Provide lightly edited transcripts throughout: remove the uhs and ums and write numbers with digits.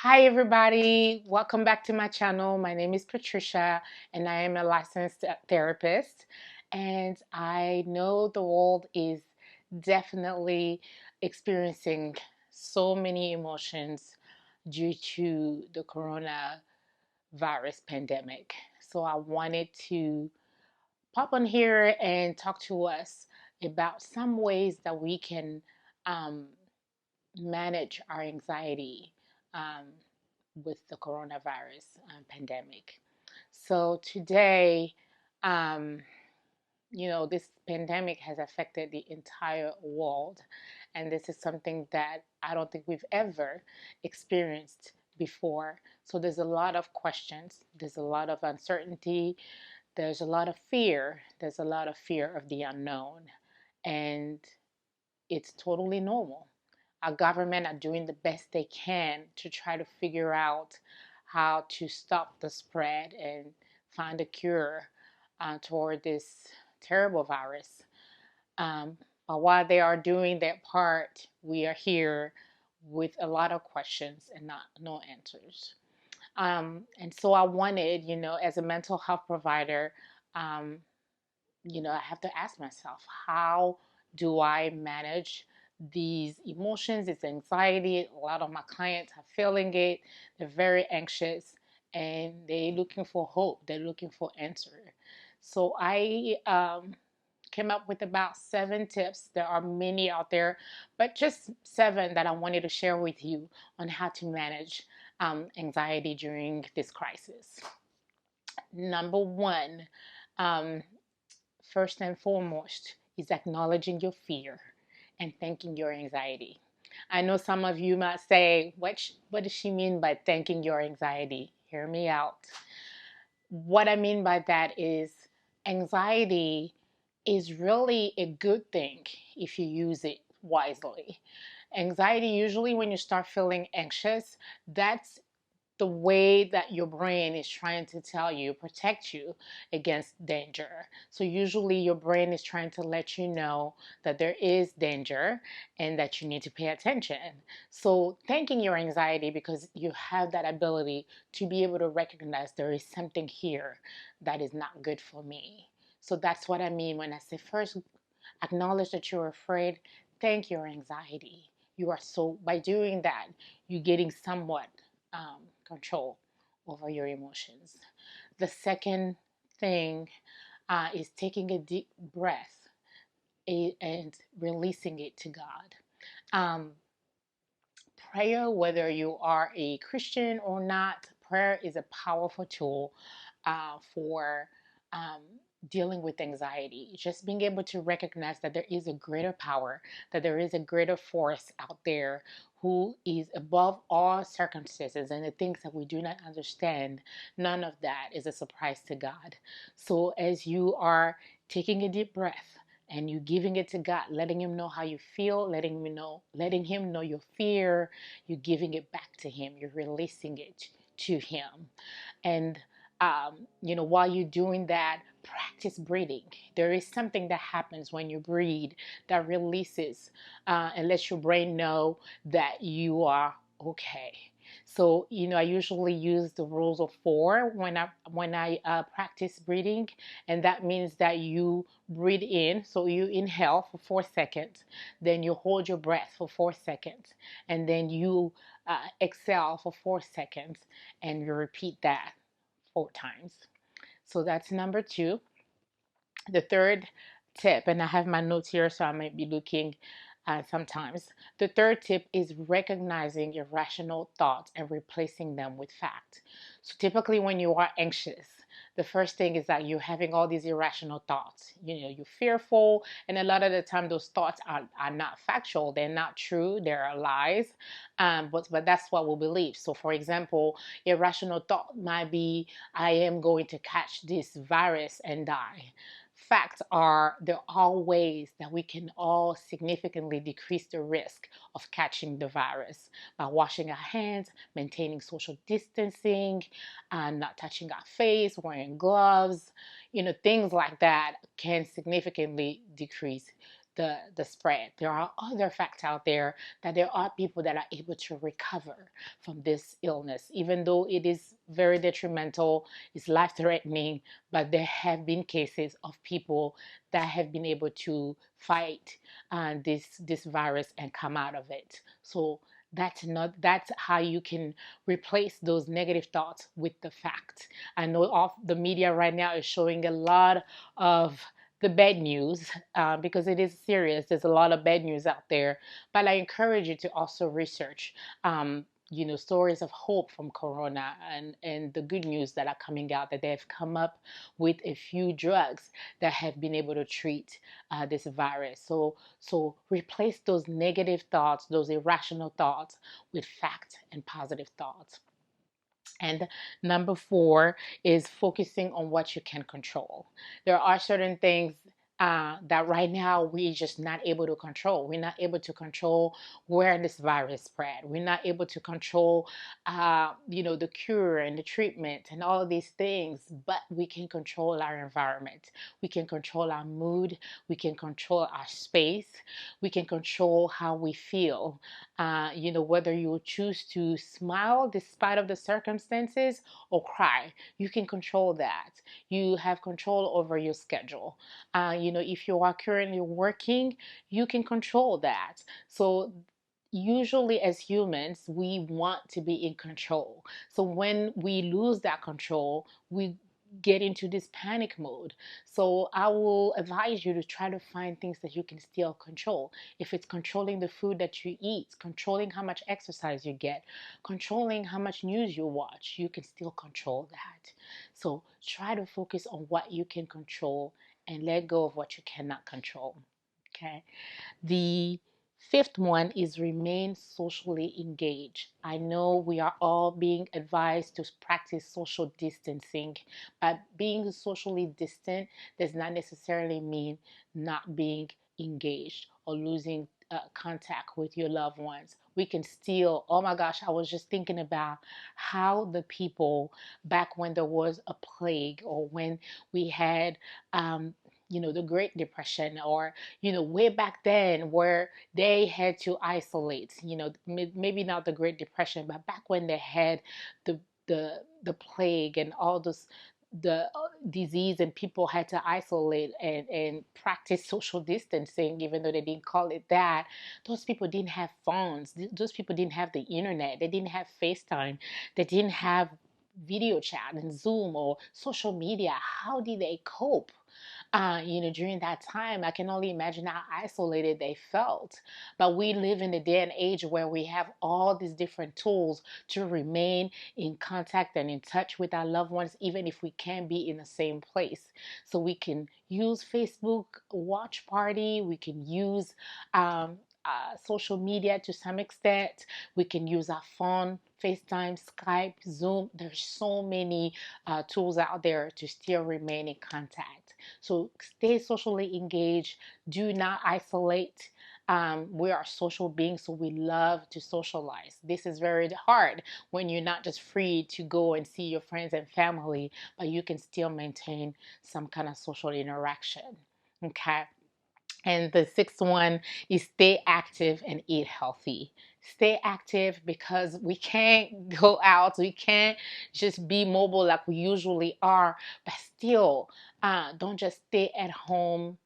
Hi, everybody. Welcome back to my channel. My name is Patricia, and I am a licensed therapist. And I know the world is definitely experiencing so many emotions due to the coronavirus pandemic. So I wanted to pop on here and talk to us about some ways that we can um, manage our anxiety um, with the coronavirus pandemic. So today, um, this pandemic has affected the entire world, and this is something that I don't think we've ever experienced before. So there's a lot of questions, there's a lot of uncertainty, there's a lot of fear, there's a lot of fear of the unknown, and it's totally normal. Our government are doing the best they can to try to figure out how to stop the spread and find a cure toward this terrible virus. Um, but while they are doing their part, we are here with a lot of questions and no answers. And so I wanted, as a mental health provider, um, I have to ask myself, how do I manage these emotions, this anxiety? A lot of my clients are feeling it. They're very anxious and they're looking for hope. They're looking for answer. So I came up with about 7 tips. There are many out there, but just 7 that I wanted to share with you on how to manage anxiety during this crisis. Number one, um, first and foremost, is acknowledging your fear and thanking your anxiety. I know some of you might say, what does she mean by thanking your anxiety? Hear me out. What I mean by that is anxiety is really a good thing if you use it wisely. Anxiety, usually, when you start feeling anxious, that's the way that your brain is trying to tell you, protect you against danger. So usually your brain is trying to let you know that there is danger and that you need to pay attention. So thanking your anxiety, because you have that ability to be able to recognize there is something here that is not good for me. So that's what I mean when I say, first acknowledge that you're afraid, thank your anxiety. You are, so by doing that, you're getting somewhat control over your emotions. The second thing is taking a deep breath and releasing it to God. Um, Prayer, whether you are a Christian or not, prayer is a powerful tool for um, dealing with anxiety. Just being able to recognize that there is a greater power, that there is a greater force out there who is above all circumstances and the things that we do not understand. None of that is a surprise to God. So as you are taking a deep breath, and you giving it to God, letting him know how you feel, letting him know your fear, you're giving it back to him, you're releasing it to him. And while you're doing that, practice breathing. There is something that happens when you breathe that releases and lets your brain know that you are okay. So, I usually use the rules of 4 when I practice breathing, and that means that you breathe in. So you inhale for 4 seconds, then you hold your breath for 4 seconds, and then you exhale for 4 seconds, and you repeat that 4 times. So that's number 2. The third tip, and I have my notes here, so I might be looking sometimes. The third tip is recognizing irrational thoughts and replacing them with fact. So typically, when you are anxious, the first thing is that you're having all these irrational thoughts. You're fearful, and a lot of the time, those thoughts are not factual. They're not true. They're lies. But that's what we believe. So, for example, irrational thought might be, I am going to catch this virus and die. Facts are, there are ways that we can all significantly decrease the risk of catching the virus by washing our hands, maintaining social distancing, not touching our face, wearing gloves. Things like that can significantly decrease the spread. There are other facts out there that there are people that are able to recover from this illness, even though it is very detrimental, it's life threatening, but there have been cases of people that have been able to fight this virus and come out of it. So that's how you can replace those negative thoughts with the fact. I know all the media right now is showing a lot of the bad news, because it is serious. There's a lot of bad news out there, but I encourage you to also research, stories of hope from Corona, and the good news that are coming out, that they've come up with a few drugs that have been able to treat this virus. So replace those negative thoughts, those irrational thoughts, with fact and positive thoughts. And number four is focusing on what you can control. There are certain things that right now we're just not able to control. We're not able to control where this virus spread. We're not able to control, the cure and the treatment and all of these things. But we can control our environment. We can control our mood. We can control our space. We can control how we feel. Whether you choose to smile despite of the circumstances or cry, you can control that. You have control over your schedule. If you are currently working, you can control that. So usually as humans, we want to be in control. So when we lose that control, we get into this panic mode. So I will advise you to try to find things that you can still control. If it's controlling the food that you eat, controlling how much exercise you get, controlling how much news you watch, you can still control that. So try to focus on what you can control and let go of what you cannot control. Okay. The fifth one is remain socially engaged. I know we are all being advised to practice social distancing, but being socially distant does not necessarily mean not being engaged or losing contact with your loved ones. We can still, oh my gosh, I was just thinking about how the people back when there was a plague, or when we had, the Great Depression, or way back then, where they had to isolate, maybe not the Great Depression, but back when they had the the plague and all this, the disease, and people had to isolate and practice social distancing, even though they didn't call it that. Those people didn't have phones. Those people didn't have the internet. They didn't have FaceTime. They didn't have video chat and Zoom or social media. How did they cope? During that time, I can only imagine how isolated they felt. But we live in a day and age where we have all these different tools to remain in contact and in touch with our loved ones, even if we can't be in the same place. So we can use Facebook Watch Party, we can use social media to some extent, we can use our phone, FaceTime, Skype, Zoom. There's so many tools out there to still remain in contact. So stay socially engaged. Do not isolate. We are social beings, so we love to socialize. This is very hard when you're not just free to go and see your friends and family, but you can still maintain some kind of social interaction. Okay. And the sixth one is stay active and eat healthy. Stay active because we can't go out. We can't just be mobile like we usually are. But still, don't just stay at home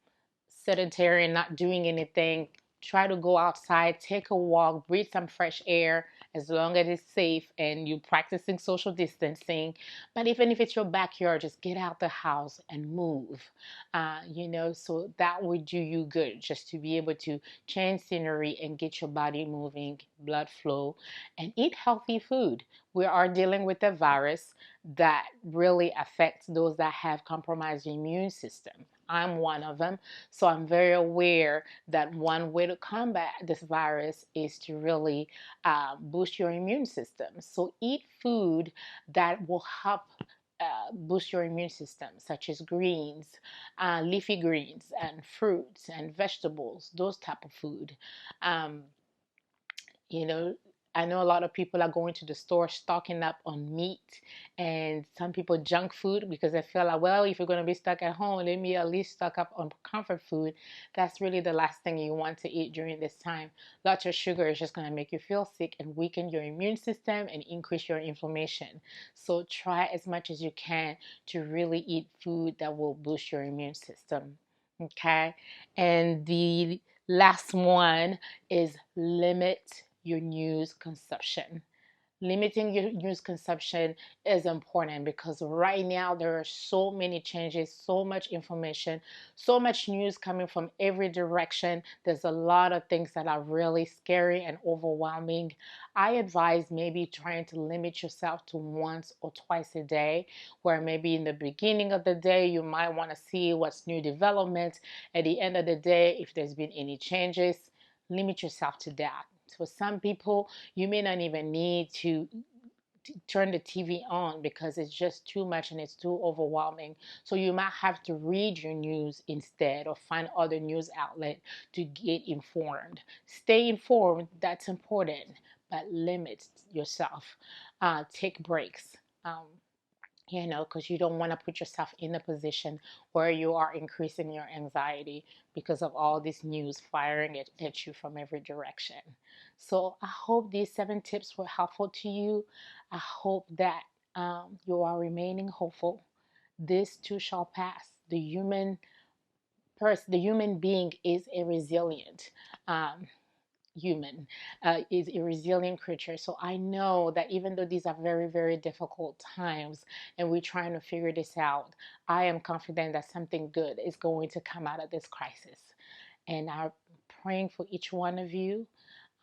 sedentary and not doing anything. Try to go outside, take a walk, breathe some fresh air, as long as it's safe and you're practicing social distancing. But even if it's your backyard, just get out the house and move. So that would do you good, just to be able to change scenery and get your body moving, blood flow, and eat healthy food. We are dealing with a virus that really affects those that have compromised immune system. I'm one of them. So I'm very aware that one way to combat this virus is to really boost your immune system. So eat food that will help boost your immune system, such as greens, leafy greens, and fruits and vegetables, those type of food. Um, you know, I know a lot of people are going to the store stocking up on meat, and some people junk food because they feel like, well, if you're going to be stuck at home, let me at least stock up on comfort food. That's really the last thing you want to eat during this time. Lots of sugar is just going to make you feel sick and weaken your immune system and increase your inflammation. So try as much as you can to really eat food that will boost your immune system. Okay. And the last one is limit your news consumption. Limiting your news consumption is important because right now there are so many changes, so much information, so much news coming from every direction. There's a lot of things that are really scary and overwhelming. I advise maybe trying to limit yourself to once or twice a day, where maybe in the beginning of the day you might want to see what's new developments. At the end of the day, if there's been any changes, limit yourself to that. For some people, you may not even need to turn the TV on because it's just too much and it's too overwhelming. So you might have to read your news instead or find other news outlet to get informed. Stay informed, that's important, but limit yourself. Take breaks. Because you don't want to put yourself in a position where you are increasing your anxiety because of all this news firing at you from every direction. So I hope these 7 tips were helpful to you. I hope that you are remaining hopeful. This too shall pass. The human being is a resilient human, is a resilient creature. So I know that even though these are very, very difficult times and we're trying to figure this out, I am confident that something good is going to come out of this crisis. And I'm praying for each one of you.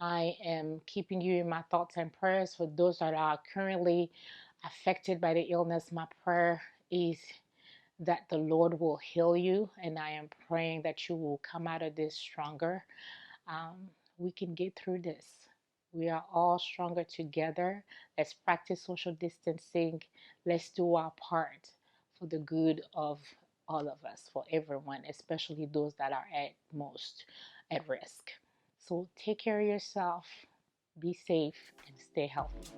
I am keeping you in my thoughts and prayers. For those that are currently affected by the illness, my prayer is that the Lord will heal you, and I am praying that you will come out of this stronger. We can get through this. We are all stronger together. Let's practice social distancing. Let's do our part for the good of all of us, for everyone, especially those that are at most at risk. So take care of yourself, be safe, and stay healthy.